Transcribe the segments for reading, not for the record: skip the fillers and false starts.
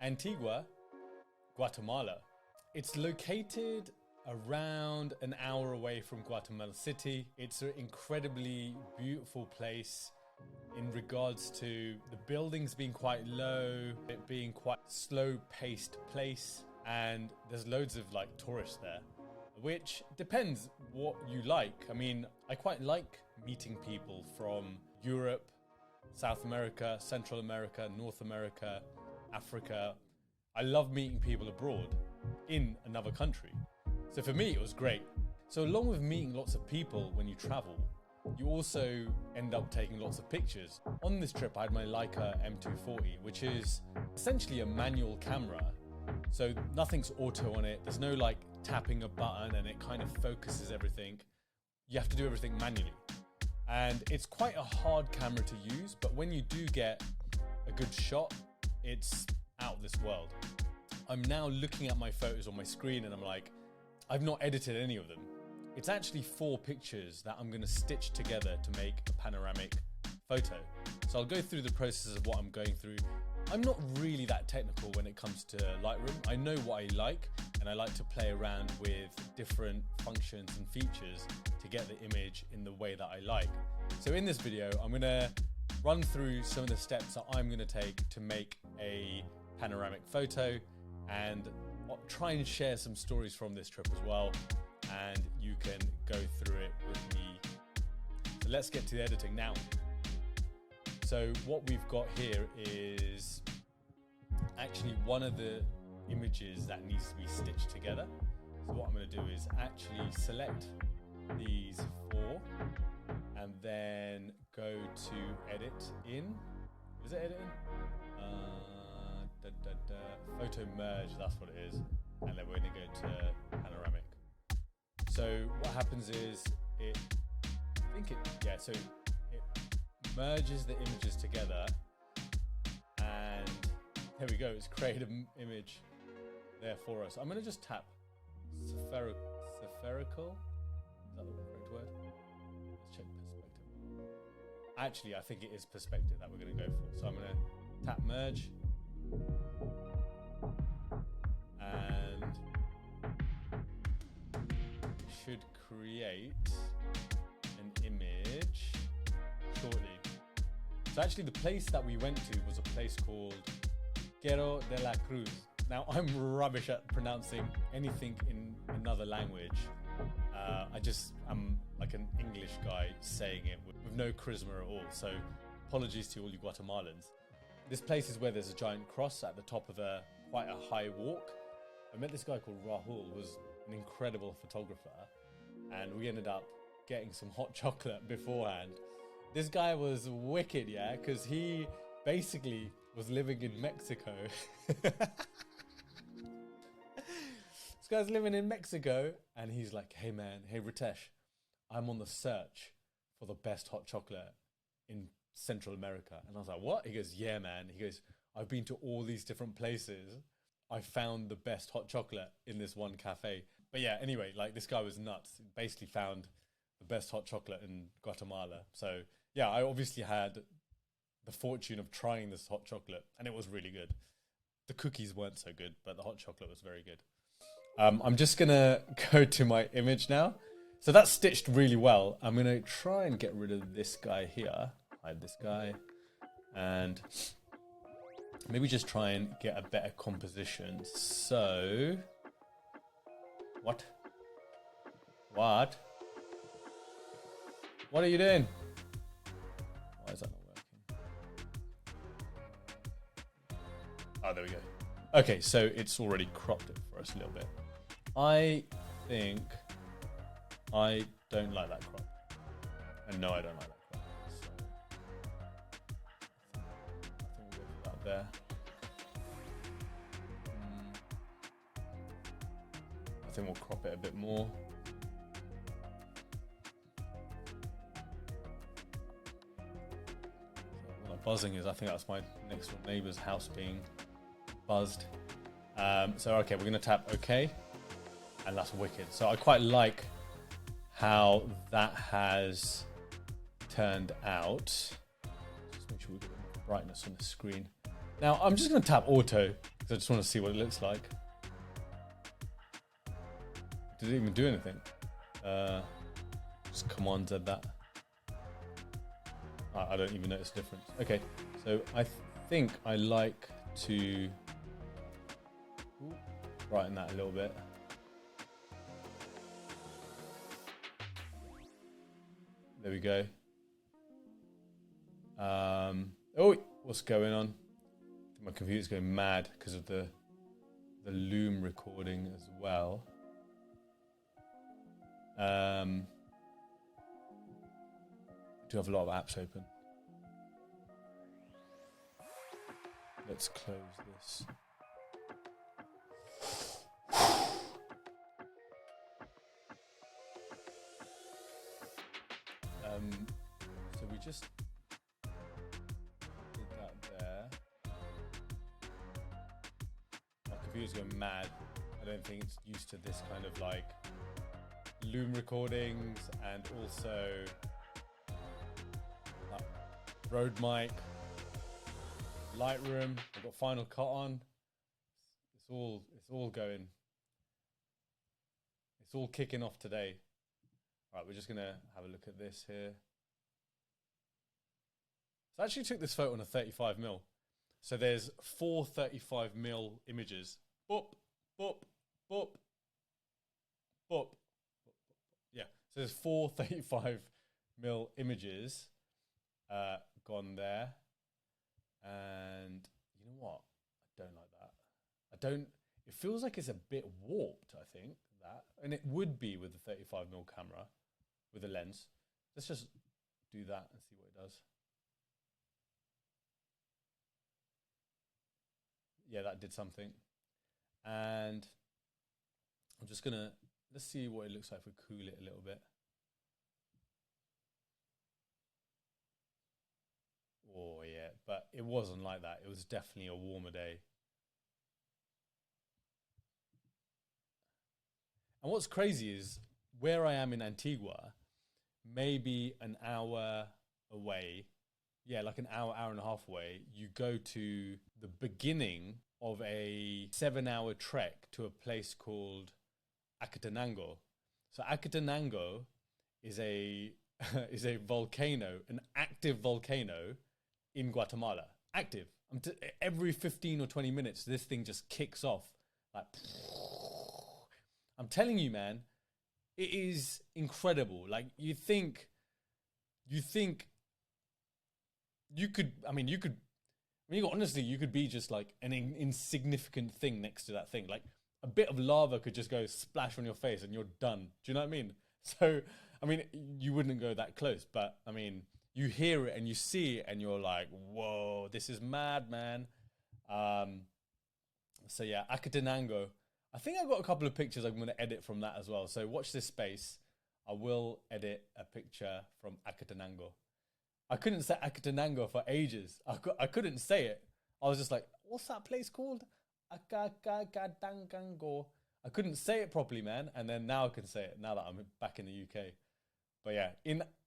Antigua Guatemala. It's located around an hour away from Guatemala City. It's an incredibly beautiful place in regards to the buildings being quite low, it being quite slow-paced place, and there's loads of like tourists there, which depends what you like. I mean, I quite like meeting people from Europe, South America, Central America, North America, Africa. I love meeting people abroad in another country. So for me, it was great. So along with meeting lots of people when you travel, you also end up taking lots of pictures. On this trip, I had my Leica M240, which is essentially a manual camera. So nothing's auto on it. There's no like tapping a button and it kind of focuses everything. You have to do everything manually. And it's quite a hard camera to use, but when you do get a good shot, it's out of this world. I'm now looking at my photos on my screen and I'm like, I've not edited any of them. It's actually 4 pictures that I'm going to stitch together to make a panoramic photo. So I'll go through the process of what I'm going through. I'm not really that technical when it comes to Lightroom. I know what I like, and I like to play around with different functions and features to get the image in the way that I like. So in this video, I'm going to run through some of the steps that I'm going to take to make a panoramic photo, and I'll try and share some stories from this trip as well, and you can go through it with me. So let's get to the editing now. So what we've got here is actually one of the images that needs to be stitched together. So what I'm going to do is actually select these 4 and then go to edit in. Is it editing? Photo merge, that's what it is. And then we're going to go to panoramic. So what happens is it merges the images together, and there we go, it's created an image there for us. I'm going to just tap spherical. Is that the correct word? Let's check perspective. Actually, I think it is perspective that we're going to go for. So I'm going to tap merge, and it should create an image shortly. So actually the place that we went to was a place called Quero de la Cruz. Now I'm rubbish at pronouncing anything in another language. I'm like an English guy saying it with no charisma at all. So apologies to all you Guatemalans. This place is where there's a giant cross at the top of quite a high walk. I met this guy called Rahul, who was an incredible photographer, and we ended up getting some hot chocolate beforehand. This guy was wicked, yeah, because he basically was living in Mexico. This guy's living in Mexico, and he's like, hey man, hey Ritesh, I'm on the search for the best hot chocolate in Central America. And I was like, what? He goes, yeah man. He goes, I've been to all these different places. I found the best hot chocolate in this one cafe. But yeah, anyway, like this guy was nuts. He basically found the best hot chocolate in Guatemala. So yeah, I obviously had the fortune of trying this hot chocolate, and it was really good. The cookies weren't so good, but the hot chocolate was very good. I'm just gonna go to my image now. So that's stitched really well. I'm gonna try and get rid of this guy here. Hide this guy. And maybe just try and get a better composition. So, what? What are you doing? Why is that not working? Oh, there we go. Okay, so it's already cropped it for us a little bit. I think I don't like that crop. And no, I don't like that crop. So I think we'll go for that there. I think we'll crop it a bit more. What that buzzing is, I think that's my next door neighbour's house being buzzed. So okay, we're going to tap OK, and that's wicked. So I quite like how that has turned out. Just make sure we get enough brightness on the screen. Now I'm just going to tap auto because I just want to see what it looks like. Did it even do anything? Just Command Z that. I don't even notice the difference. Okay, so I think I like to brighten that a little bit. There we go. Oh, what's going on? My computer's going mad because of the Loom recording as well. I do have a lot of apps open. Let's close this. So we just did that there. My computer's going mad. I don't think it's used to this kind of like Loom recordings, and also Rode mic, Lightroom. I've got Final Cut on. It's all going. It's all kicking off today. All right, we're just gonna have a look at this here. So I actually took this photo on a 35mm. So there's 4 35mm images. Boop, boop, boop, boop. Yeah, so there's 4 35mm images gone there. And you know what? I don't like that. It feels like it's a bit warped, I think, that. And it would be with the 35mm camera, with a lens. Let's just do that and see what it does. Yeah, that did something. And I'm just gonna, let's see what it looks like if we cool it a little bit. Oh yeah, but it wasn't like that. It was definitely a warmer day. And what's crazy is where I am in Antigua, maybe an hour away, yeah, like an hour, hour and a half away, you go to the beginning of a 7-hour trek to a place called Acatenango. So Acatenango is a is a volcano, an active volcano in Guatemala. Active. Every 15 or 20 minutes, this thing just kicks off. Like, I'm telling you, man, it is incredible. Like, you think you could, honestly, you could be just like an insignificant thing next to that thing. Like, a bit of lava could just go splash on your face and you're done. Do you know what I mean? So, I mean, you wouldn't go that close, but I mean, you hear it and you see it and you're like, whoa, this is mad, man. So yeah, Acatenango. I think I got a couple of pictures I'm going to edit from that as well. So watch this space. I will edit a picture from Acatenango. I couldn't say Acatenango for ages. I couldn't say it. I was just like, what's that place called? Acatenango. I couldn't say it properly, man. And then now I can say it, now that I'm back in the UK. But yeah,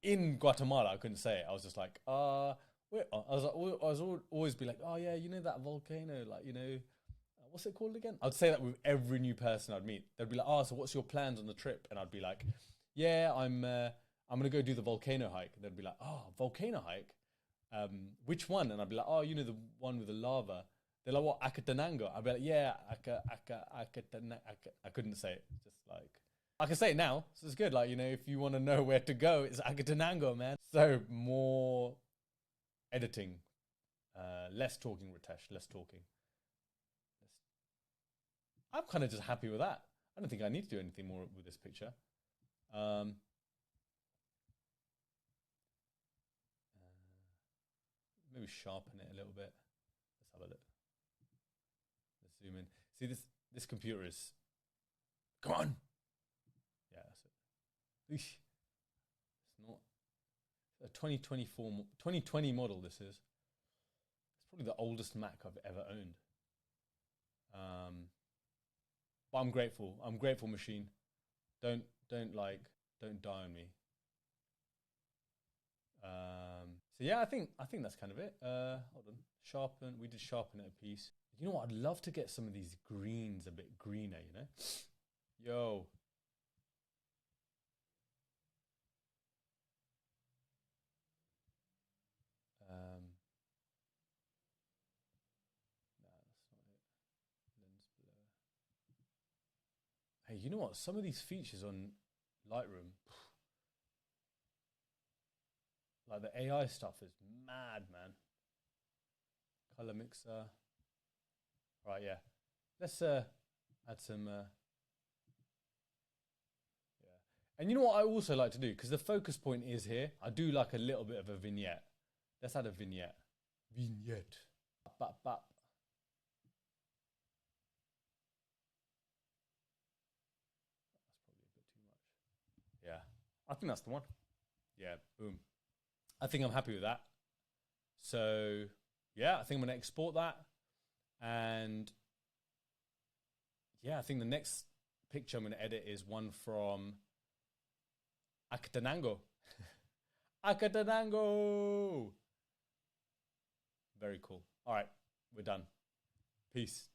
in Guatemala, I couldn't say it. I was just like, wait. I was always be like, oh yeah, you know that volcano, like, you know, what's it called again? I'd say that with every new person I'd meet. They'd be like, oh, so what's your plans on the trip? And I'd be like, yeah, I'm gonna go do the volcano hike. And they'd be like, oh, volcano hike? Which one? And I'd be like, oh, you know, the one with the lava. They're like, what, Acatenango? I'd be like, yeah, I couldn't say it. Just like, I can say it now, so it's good. Like, you know, if you want to know where to go, it's Acatenango, man. So more editing, less talking, Ritesh, less talking. I'm kind of just happy with that. I don't think I need to do anything more with this picture. Maybe sharpen it a little bit. Let's have a look. Let's zoom in. See, this computer is... Come on! Yeah, that's it. Eesh. It's not... It's a 2020 model, this is. It's probably the oldest Mac I've ever owned. But I'm grateful. I'm grateful, machine. Don't die on me. So yeah, I think that's kind of it. Hold on. Sharpen. We did sharpen it a piece. You know what? I'd love to get some of these greens a bit greener, you know? Yo. Nah, that's not it. Lens blur. Hey, you know what? Some of these features on Lightroom, like the AI stuff is mad, man. Color mixer. Right, yeah. Let's add some yeah. And you know what I also like to do, because the focus point is here, I do like a little bit of a vignette. Let's add a vignette. Vignette. Bap, bap. That's probably a bit too much. Yeah. I think that's the one. Yeah, boom. I think I'm happy with that. So, yeah, I think I'm going to export that. And yeah, I think the next picture I'm going to edit is one from Akatanango. Akatanango! Very cool. All right, we're done. Peace.